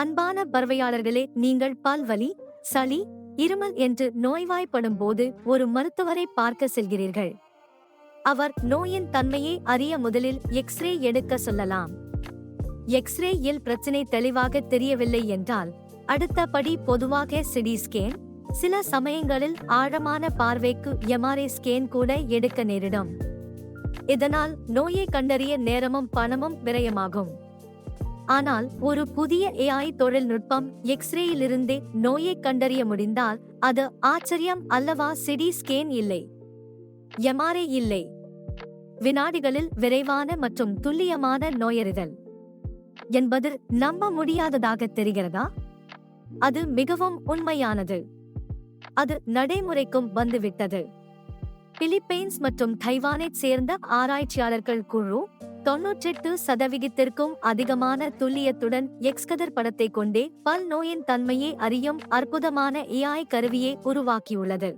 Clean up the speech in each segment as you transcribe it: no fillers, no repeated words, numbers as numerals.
அன்பான பார்வையாளர்களே, நீங்கள் பல்வலி, சளி, இருமல் என்று நோய்வாய்ப்படும் போது ஒரு மருத்துவரை பார்க்க செல்கிறீர்கள். அவர் நோயின் தன்மையை அறிய முதலில் எக்ஸ்ரே எடுக்க சொல்லலாம். எக்ஸ்ரேயில் பிரச்சினை தெளிவாக தெரியவில்லை என்றால் அடுத்த படி பொதுவாக சிடி ஸ்கேன், சில சமயங்களில் ஆழமான பார்வைக்கு எம்ஆர்ஐ ஸ்கேன் கூட எடுக்க நேரிடும். இதனால் நோயை கண்டறிய நேரமும் பணமும் விரயமாகும். ஆனால் ஒரு புதிய ஏஐ தொழில்நுட்பம் எக்ஸ்ரேயிலிருந்தே நோயை கண்டறிய முடிந்தால் அது ஆச்சரியம் அல்லவா? சிடி ஸ்கேன் இல்லை, எம்ஆர்ஐ இல்லை, வினாடிகளில் விரைவான மற்றும் துல்லியமான நோயறிதல் என்பது நம்ப முடியாததாக தெரிகிறதா? அது மிகவும் உண்மையானது. அது நடைமுறைக்கும் வந்துவிட்டது. பிலிப்பைன்ஸ் மற்றும் தைவானைச் சேர்ந்த ஆராய்ச்சியாளர்கள் குழு 98% அதிகமான துல்லியத்துடன் எக்ஸ்கதிர் படத்தை கொண்டே பல் நோயின் தன்மையை அறியும் அற்புதமான ஏஐ கருவியை உருவாக்கியுள்ளது.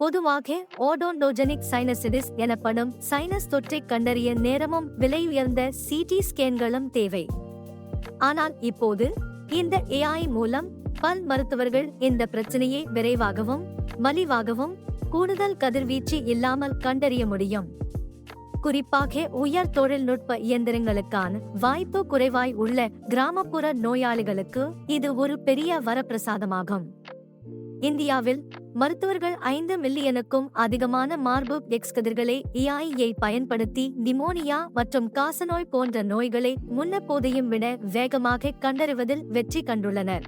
பொதுவாக ஓடோன்டோஜெனிக் சைனசிடிஸ் எனப்படும் சைனஸ் தொற்றை கண்டறிய நேரமும் விலையுயர்ந்த சிடி ஸ்கேன்களும் தேவை. ஆனால் இப்போது இந்த ஏஐ மூலம் பல் மருத்துவர்கள் இந்த பிரச்சனையை விரைவாகவும் மலிவாகவும் கூடுதல் கதிர்வீச்சு இல்லாமல் கண்டறிய முடியும். குறிப்பாக உயர் தொழில்நுட்ப இயந்திரங்களுக்கான வாய்ப்பு குறைவாய் உள்ள கிராமப்புற நோயாளிகளுக்கு இது ஒரு பெரிய வரப்பிரசாதமாகும். இந்தியாவில் மருத்துவர்கள் 5 மில்லியனுக்கும் அதிகமான மார்பு எக்ஸ்கதிர்களை ஏஐயை பயன்படுத்தி நிமோனியா மற்றும் காசநோய் போன்ற நோய்களை முன்னெப்போதையும் விட வேகமாக கண்டறிவதில் வெற்றி கண்டுள்ளனர்.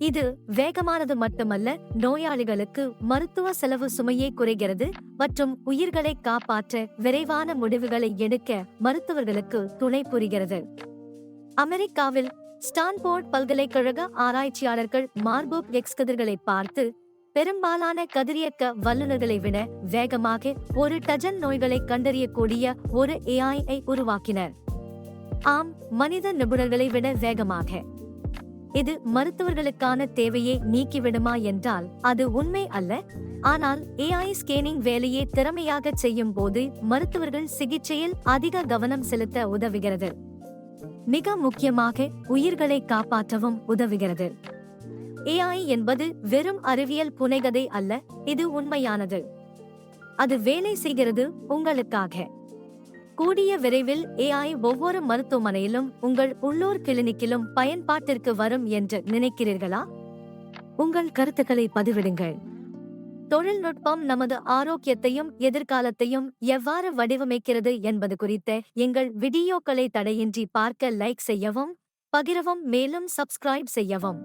இது வேகமானது மட்டுமல்ல, நோயாளிகளுக்கு மருத்துவ செலவு சுமையை குறைகிறது மற்றும் உயிர்களை காப்பாற்ற விரைவான முடிவுகளை எடுக்க மருத்துவர்களுக்கு துணை புரிகிறது. அமெரிக்காவில் ஸ்டான்போர்ட் பல்கலைக்கழக ஆராய்ச்சியாளர்கள் மார்பு எக்ஸ்கதிர்களை பார்த்து பெரும்பாலான கதிரியக்க வல்லுநர்களை விட வேகமாக 1 டஜன் நோய்களை கண்டறியக்கூடிய ஒரு ஏஐ உருவாக்கினர். ஆம், மனித நிபுணர்களை விட வேகமாக. இது மருத்துவர்களுக்கான தேவையை நீக்கிவிடுமா என்றால் அது உண்மை அல்ல. ஆனால் ஏஐ ஸ்கேனிங் வேலையை திறமையாக செய்யும் போது மருத்துவர்கள் சிகிச்சையில் அதிக கவனம் செலுத்த உதவுகிறது. மிக முக்கியமாக உயிர்களை காப்பாற்றவும் உதவுகிறது. ஏஐ என்பது வெறும் அறிவியல் புனைகதை அல்ல, இது உண்மையானது. அது வேலை செய்கிறது உங்களுக்காக. கூடிய விரைவில் ஏஐ ஒவ்வொரு மருத்துவமனையிலும் உங்கள் உள்ளூர் கிளினிக்கிலும் பயன்பாட்டிற்கு வரும் என்று நினைக்கிறீர்களா? உங்கள் கருத்துக்களை பதிவிடுங்கள். தொழில்நுட்பம் நமது ஆரோக்கியத்தையும் எதிர்காலத்தையும் எவ்வாறு வடிவமைக்கிறது என்பது குறித்த எங்கள் வீடியோக்களை தடையின்றி பார்க்க லைக் செய்யவும், பகிரவும், மேலும் சப்ஸ்கிரைப் செய்யவும்.